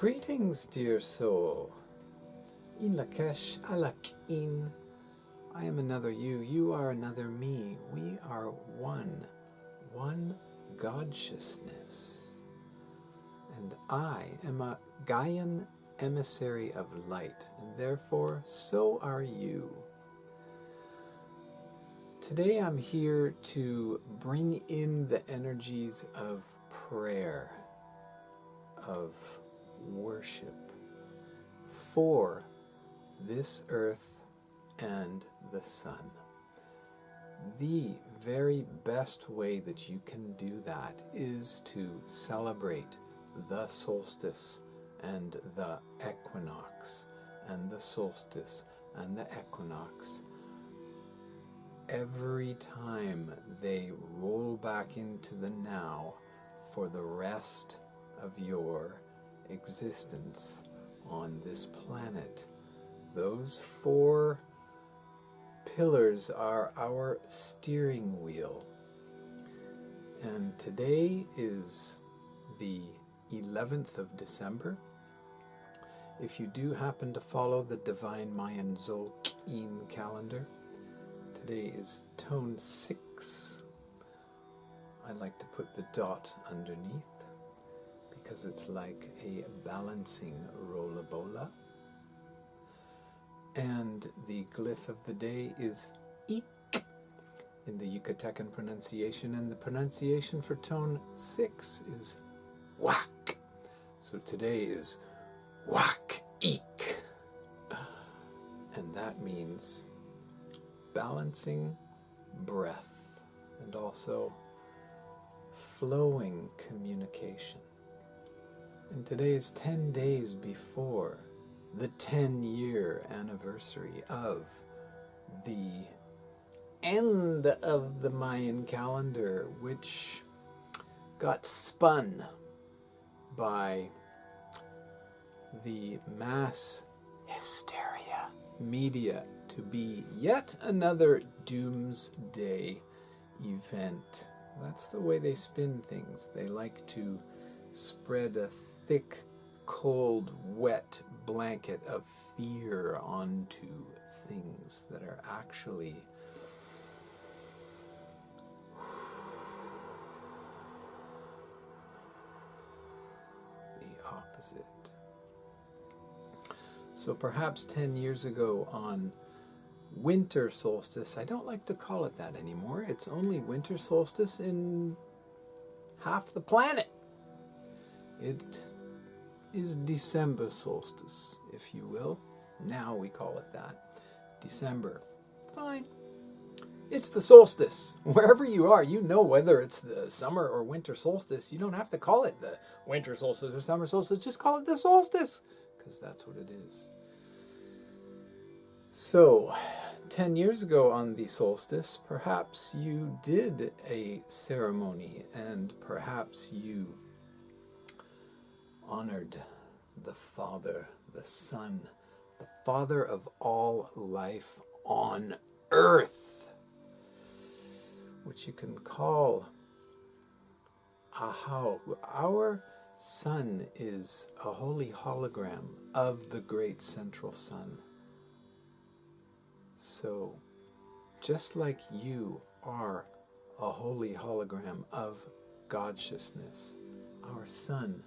Greetings, dear soul. Een Laq, a in. I am another you. You are another me. We are one. One God-sciousness. And I am a Gaian emissary of light, and therefore so are you. Today I'm here to bring in the energies of prayer, of worship for this earth and the sun. The very best way that you can do that is to celebrate the solstice and the equinox, and the solstice and the equinox every time they roll back into the now for the rest of your existence on this planet. Those four pillars are our steering wheel. And today is the 11th of December. If you do happen to follow the Divine Mayan Calendar, today is tone 6. I like to put the dot underneath because it's like a balancing rollabola. And the glyph of the day is ik in the Yucatecan pronunciation, and the pronunciation for tone 6 is wak. So today is wak ik, and that means balancing breath and also flowing communication. And today is 10 days before the 10-year anniversary of the end of the Mayan calendar, which got spun by the mass hysteria media to be yet another doomsday event. That's the way they spin things. They like to spread a thick, cold, wet blanket of fear onto things that are actually the opposite. So perhaps 10 years ago on winter solstice, I don't like to call it that anymore. It's only winter solstice in half the planet. It is December solstice, if you will. Now we call it that. December. Fine. It's the solstice. Wherever you are, you know whether it's the summer or winter solstice. You don't have to call it the winter solstice or summer solstice. Just call it the solstice, because that's what it is. So, 10 years ago on the solstice, perhaps you did a ceremony, and perhaps you honored the Father, the Son, the Father of all life on earth, which you can call Ahau. Our sun is a holy hologram of the great central sun. So, just like you are a holy hologram of God-sciousness, our sun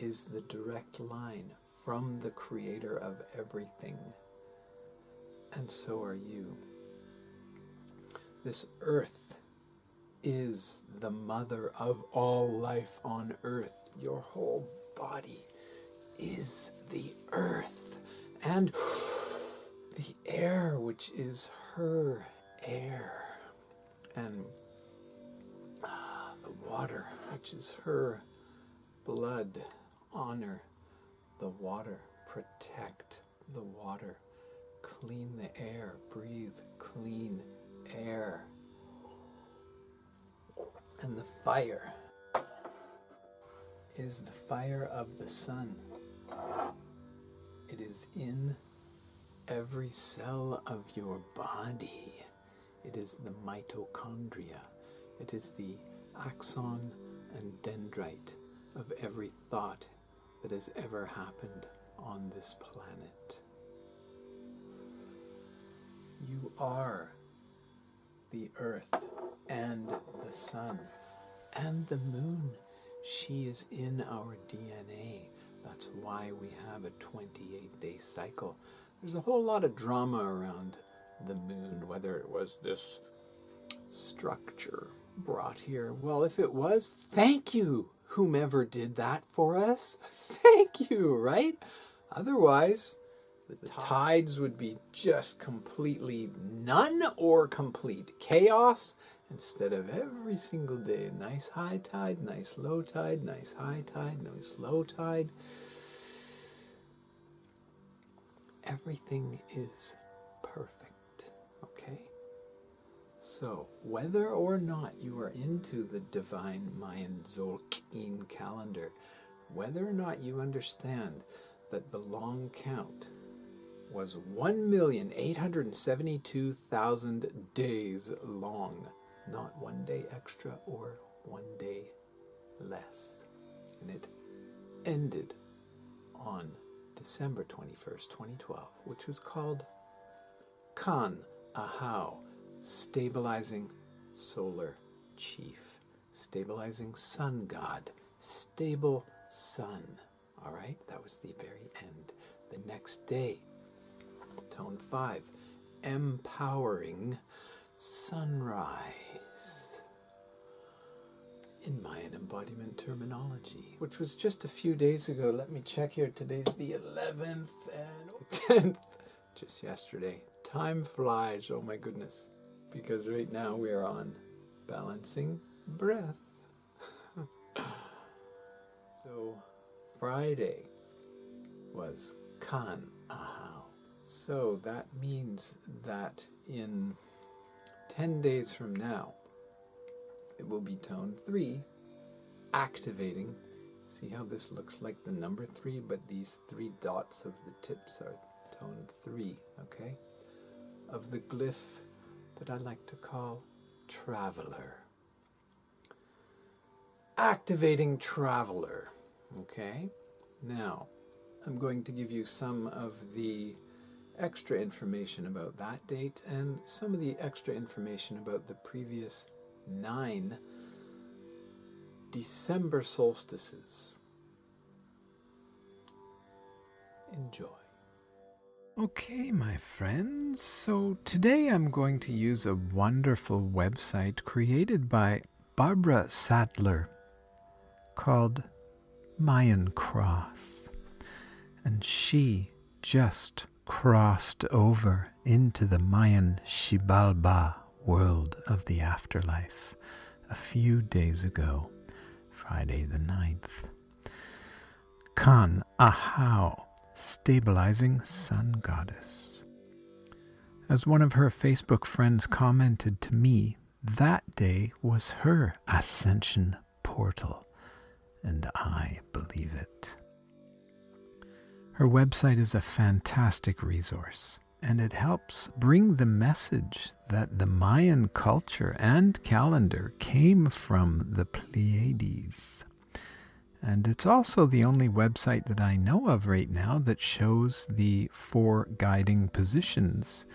is the direct line from the creator of everything. And so are you. This earth is the mother of all life on earth. Your whole body is the earth. And the air, which is her air. And the water, which is her blood. Honor the water, protect the water, clean the air, breathe clean air. And the fire is the fire of the sun. It is in every cell of your body. It is the mitochondria. It is the axon and dendrite of every thought that has ever happened on this planet. You are the earth and the sun and the moon. She is in our DNA. That's why we have a 28-day cycle. There's a whole lot of drama around the moon, whether it was this structure brought here. Well, if it was, thank you, whomever did that for us. Thank you, right? Otherwise, the tides would be just completely none or complete chaos, instead of every single day a nice high tide, nice low tide, nice high tide, nice low tide. Everything is perfect, okay? So, whether or not you are into the Divine Mayan Calendar, whether or not you understand that the long count was 1,872,000 days long, not 1 day extra or 1 day less. And it ended on December 21st, 2012, which was called Kan Ahau, stabilizing solar chief, stabilizing sun god, stable sun. All right, that was the very end. The next day, tone 5, empowering sunrise in Mayan embodiment terminology, which was just a few days ago. Let me check here. Today's the 11th and 10th, just yesterday. Time flies, oh my goodness, because right now we are on balancing breath. So Friday was Kan Ahau. So that means that in 10 days from now, it will be tone 3, activating. See how this looks like the number 3, but these 3 dots of the tips are tone 3, okay? Of the glyph that I like to call Traveler. Activating Traveler, okay? Now, I'm going to give you some of the extra information about that date and some of the extra information about the previous 9 December solstices. Enjoy. Okay, my friends, so today I'm going to use a wonderful website created by Barbara Sadtler called Mayan Cross. And she just crossed over into the Mayan Xibalba world of the afterlife a few days ago, Friday the 9th. Kan Ahau, stabilizing sun goddess. As one of her Facebook friends commented to me, that day was her ascension portal, and I believe it. Her website is a fantastic resource, and it helps bring the message that the Mayan culture and calendar came from the Pleiades. And it's also the only website that I know of right now that shows the 4 guiding positions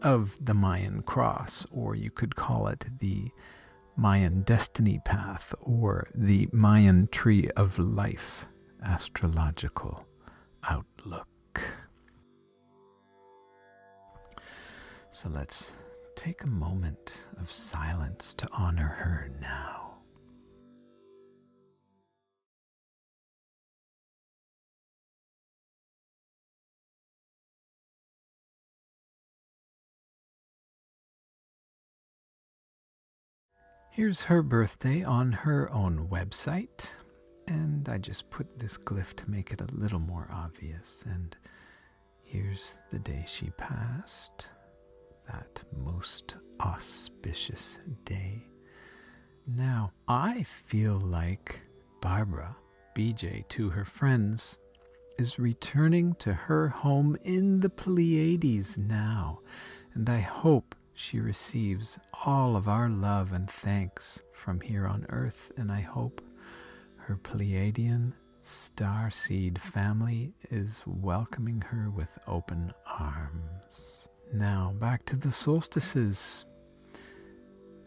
of the Mayan cross, or you could call it the Mayan destiny path, or the Mayan tree of life astrological outlook. So let's take a moment of silence to honor her now. Here's her birthday on her own website, and I just put this glyph to make it a little more obvious. And here's the day she passed, that most auspicious day. Now, I feel like Barbara, BJ to her friends, is returning to her home in the Pleiades now, and I hope she receives all of our love and thanks from here on earth, and I hope her Pleiadian starseed family is welcoming her with open arms. Now, back to the solstices.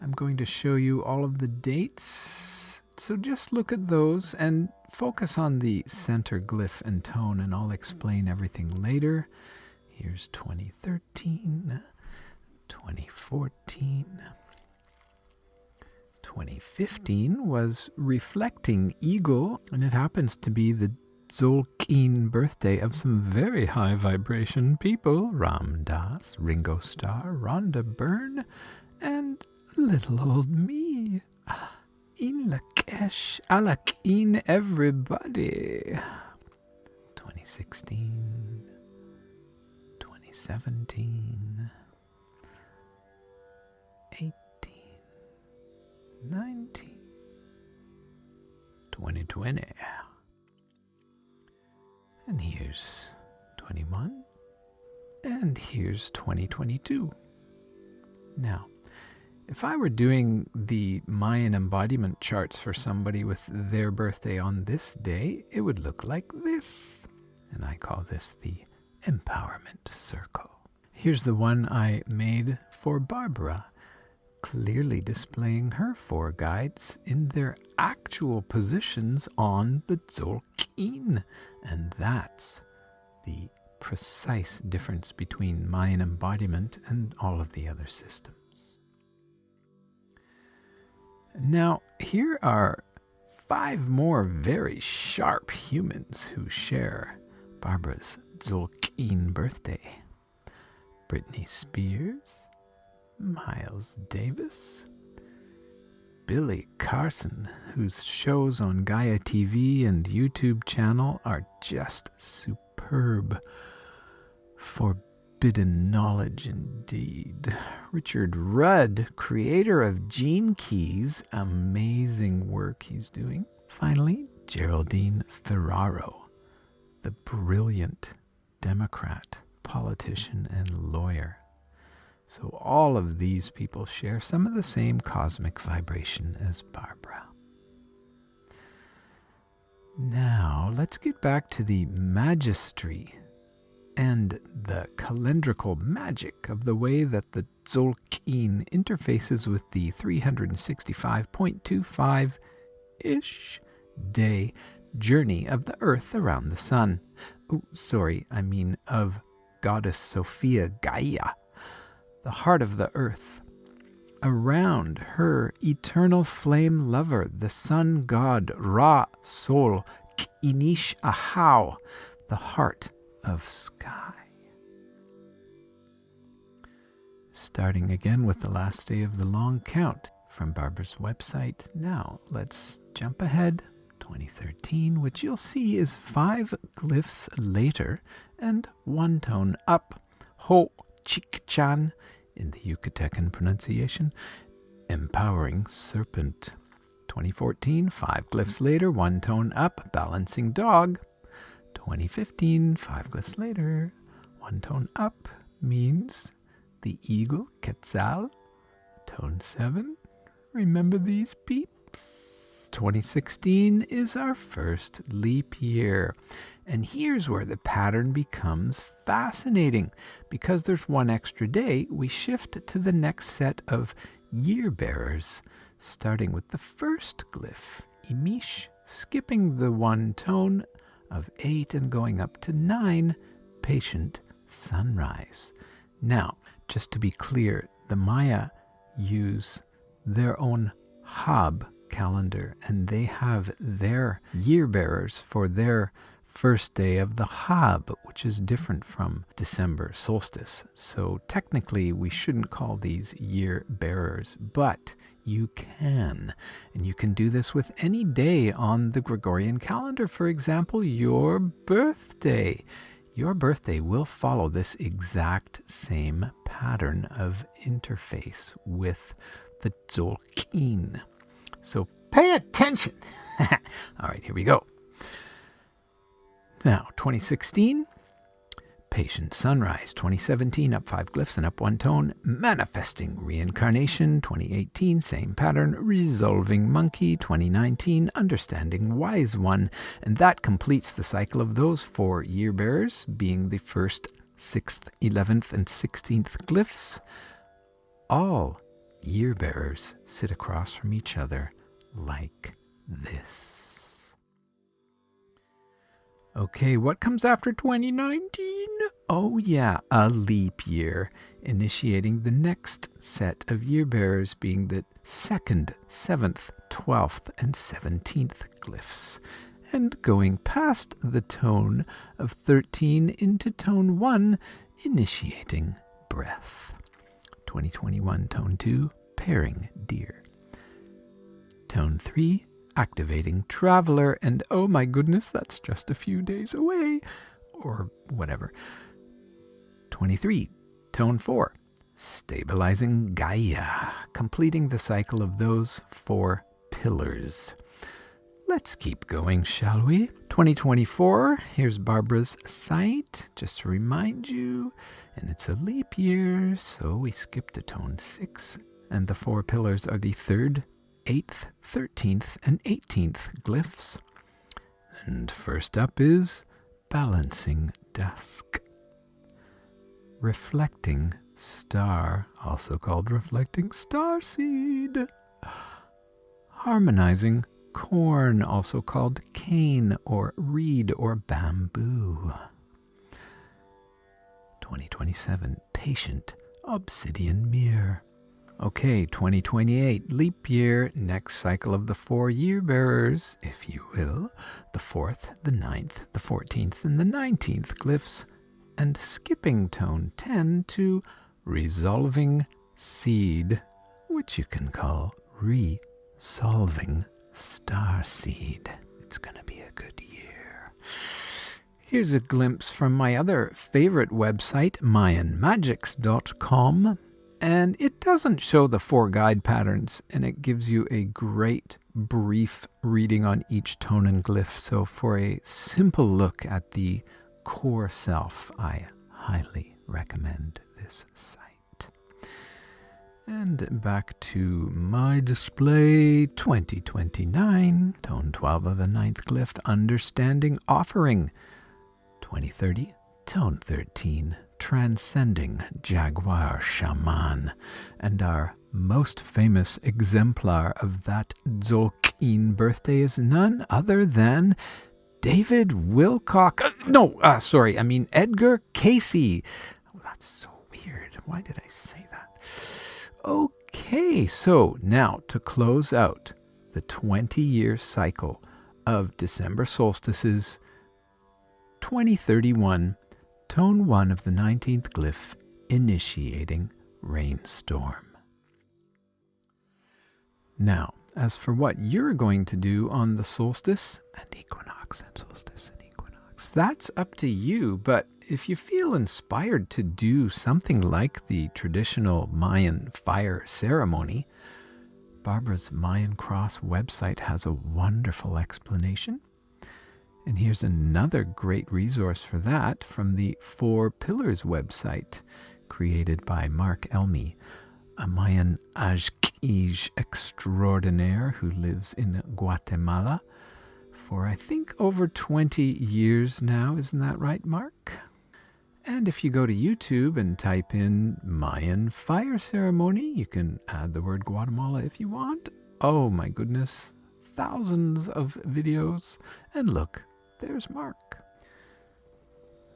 I'm going to show you all of the dates, so just look at those and focus on the center glyph and tone, and I'll explain everything later. Here's 2013, 2014. 2015 was Reflecting Eagle, and it happens to be the Tzolk'in birthday of some very high vibration people: Ram Dass, Ringo Starr, Rhonda Byrne, and little old me. Een Laq, Alak everybody. 2016, 2017, 18, 19, 2020. And here's 21. And here's 2022. Now, if I were doing the Mayan embodiment charts for somebody with their birthday on this day, it would look like this. And I call this the Empowerment Circle. Here's the one I made for Barbara, clearly displaying her four guides in their actual positions on the Tzolk'in. And that's the precise difference between Mayan embodiment and all of the other systems. Now, here are 5 more very sharp humans who share Barbara's Tzolk'in birthday. Britney Spears, Miles Davis, Billy Carson, whose shows on Gaia TV and YouTube channel are just superb. Forbidden knowledge indeed. Richard Rudd, creator of Gene Keys, amazing work he's doing. Finally, Geraldine Ferraro, the brilliant Democrat, politician, and lawyer. So all of these people share some of the same cosmic vibration as Barbara. Now, let's get back to the magistry and the calendrical magic of the way that the Tzolk'in interfaces with the 365.25-ish day journey of the Earth around the Sun. Of Goddess Sophia Gaia, the heart of the Earth, around her eternal flame lover, the Sun God Ra Sol K'inish Ahau, the heart of sky. Starting again with the last day of the long count from Barbara's website. Now let's jump ahead, 2013, which you'll see is 5 glyphs later and 1 tone up, Ho Chik Chan in the Yucatecan pronunciation, empowering serpent. 2014, 5 glyphs later, 1 tone up, balancing dog. 2015, 5 glyphs later, 1 tone up, means the eagle, Quetzal. Tone 7, remember these peeps? 2016 is our first leap year. And here's where the pattern becomes fascinating. Because there's 1 extra day, we shift to the next set of year bearers, starting with the first glyph, Imish, skipping the 1 tone of 8 and going up to 9, Patient Sunrise. Now, just to be clear, the Maya use their own Hab calendar, and they have their year bearers for their first day of the Hab, which is different from December solstice. So technically we shouldn't call these year bearers, but you can. And you can do this with any day on the Gregorian calendar. For example, your birthday. Your birthday will follow this exact same pattern of interface with the Tzolk'in. So pay attention. All right, here we go. Now, 2016, Patient Sunrise, 2017, up 5 glyphs and up 1 tone. Manifesting Reincarnation, 2018, same pattern. Resolving Monkey, 2019, Understanding Wise One. And that completes the cycle of those 4 year bearers, being the 1st, 6th, 11th, and 16th glyphs. All year bearers sit across from each other like this. Okay, what comes after 2019? Oh yeah, a leap year, initiating the next set of year bearers being the 2nd, 7th, 12th, and 17th glyphs, and going past the tone of 13 into tone 1, initiating breath. 2021, tone 2, pairing deer. Tone 3, activating Traveler, and oh my goodness, that's just a few days away, or whatever. 23, tone 4, stabilizing Gaia, completing the cycle of those 4 pillars. Let's keep going, shall we? 2024, here's Barbara's site, just to remind you, and it's a leap year, so we skip to tone 6, and the 4 pillars are the 3rd, 8th, 13th, and 18th glyphs. And first up is Balancing Dusk. Reflecting Star, also called Reflecting Starseed. Harmonizing Corn, also called Cane or Reed or Bamboo. 2027, Patient Obsidian Mirror. Okay, 2028, leap year, next cycle of the 4 year bearers, if you will, the 4th, the 9th, the 14th, and the 19th glyphs, and skipping tone 10 to Resolving Seed, which you can call Resolving Starseed. It's going to be a good year. Here's a glimpse from my other favorite website, mayanmagics.com. And it doesn't show the 4 guide patterns, and it gives you a great brief reading on each tone and glyph. So for a simple look at the core self, I highly recommend this site. And back to my display, 2029, tone 12 of the 9th glyph, Understanding Offering. 2030, tone 13, Transcending Jaguar Shaman, and our most famous exemplar of that Tzolk'in birthday is none other than David Wilcock. Edgar Casey. Oh, that's so weird. Why did I say that? Okay, so now to close out the 20-year cycle of December solstices, 2031, tone 1 of the 19th glyph, initiating rainstorm. Now, as for what you're going to do on the solstice and equinox, that's up to you, but if you feel inspired to do something like the traditional Mayan fire ceremony, Barbara's Mayan Cross website has a wonderful explanation. And here's another great resource for that from the 4 Pillars website, created by Mark Elmy, a Mayan Ajkij extraordinaire who lives in Guatemala for, I think, over 20 years now. Isn't that right, Mark? And if you go to YouTube and type in Mayan fire ceremony, you can add the word Guatemala if you want. Oh my goodness, thousands of videos. And look, there's Mark.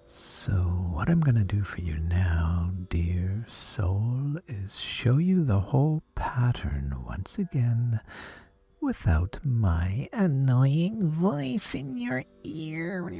So what I'm going to do for you now, dear soul, is show you the whole pattern once again without my annoying voice in your ear.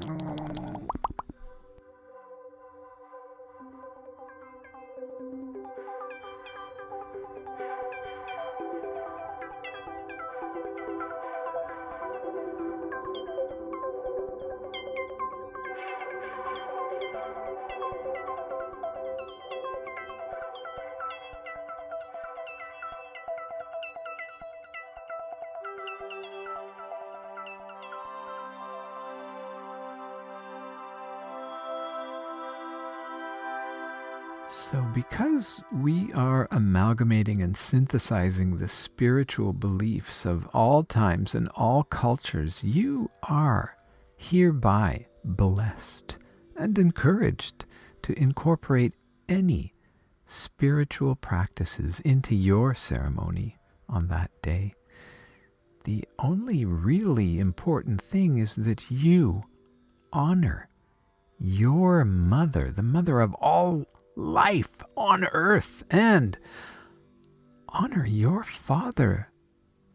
So because we are amalgamating and synthesizing the spiritual beliefs of all times and all cultures, you are hereby blessed and encouraged to incorporate any spiritual practices into your ceremony on that day. The only really important thing is that you honor your mother, the mother of all life on earth, and honor your father,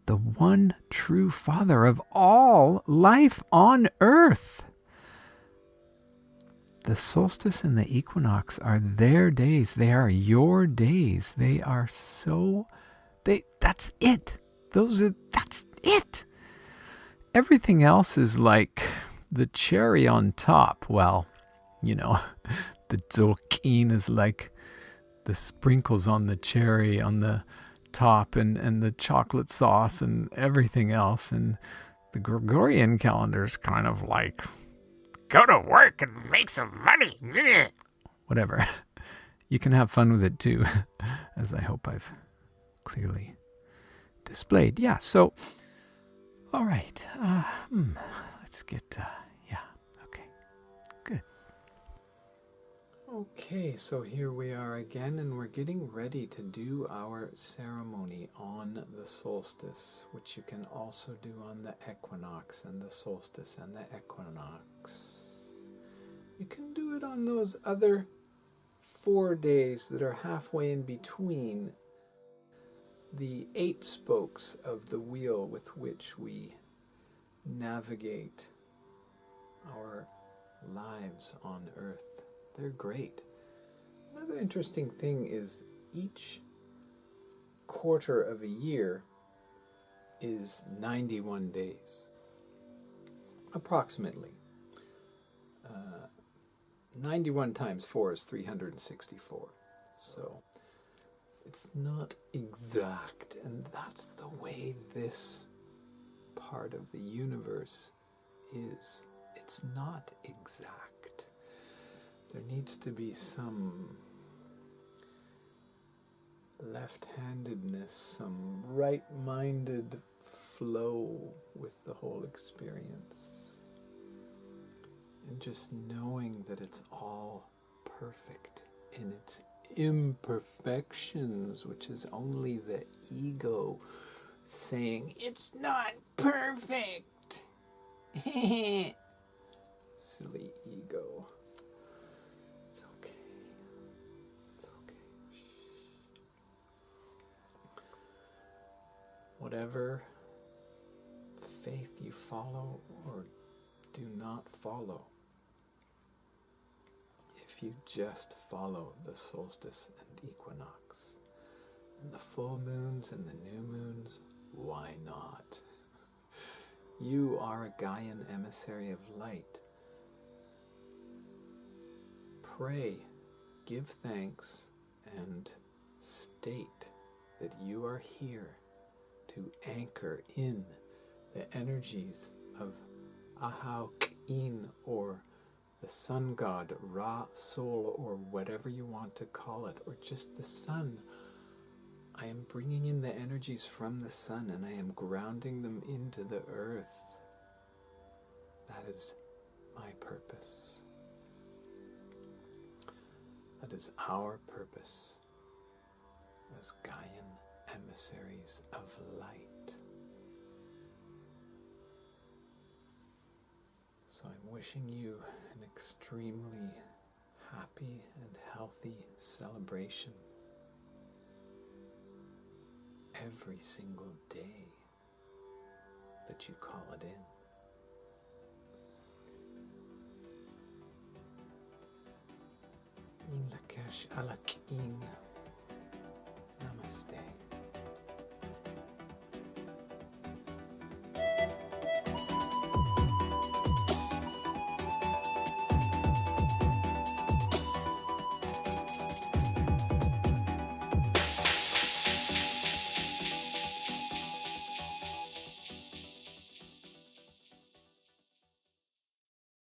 the one true father of all life on earth. The solstice and the equinox are their days. They are your days. They are that's it. That's it. Everything else is like the cherry on top. Well, the Tzolk'in is like the sprinkles on the cherry on the top and the chocolate sauce and everything else. And the Gregorian calendar is kind of like, go to work and make some money. Whatever. You can have fun with it too, as I hope I've clearly displayed. Yeah, so, all right. Let's get, okay. Good. Okay, so here we are again, and we're getting ready to do our ceremony on the solstice, which you can also do on the equinox and the solstice and the equinox. You can do it on those other 4 days that are halfway in between the 8 spokes of the wheel with which we navigate our lives on Earth. They're great. Another interesting thing is each quarter of a year is 91 days, approximately. 91 times 4 is 364. So it's not exact, and that's the way this part of the universe is. It's not exact. There needs to be some left-handedness, some right-minded flow with the whole experience. And just knowing that it's all perfect in its imperfections, which is only the ego saying, it's not perfect. Silly ego. It's okay. It's okay. Whatever faith you follow or do not follow, if you just follow the solstice and equinox and the full moons and the new moons, why not? You are a Gaian emissary of light. Pray, give thanks, and state that you are here to anchor in the energies of Ahau-K'in, or the sun god, Ra, Sol, or whatever you want to call it, or just the sun. I am bringing in the energies from the sun and I am grounding them into the earth. That is my purpose. That is our purpose as Gaian emissaries of light. So I'm wishing you an extremely happy and healthy celebration every single day that you call it in. Een Laq,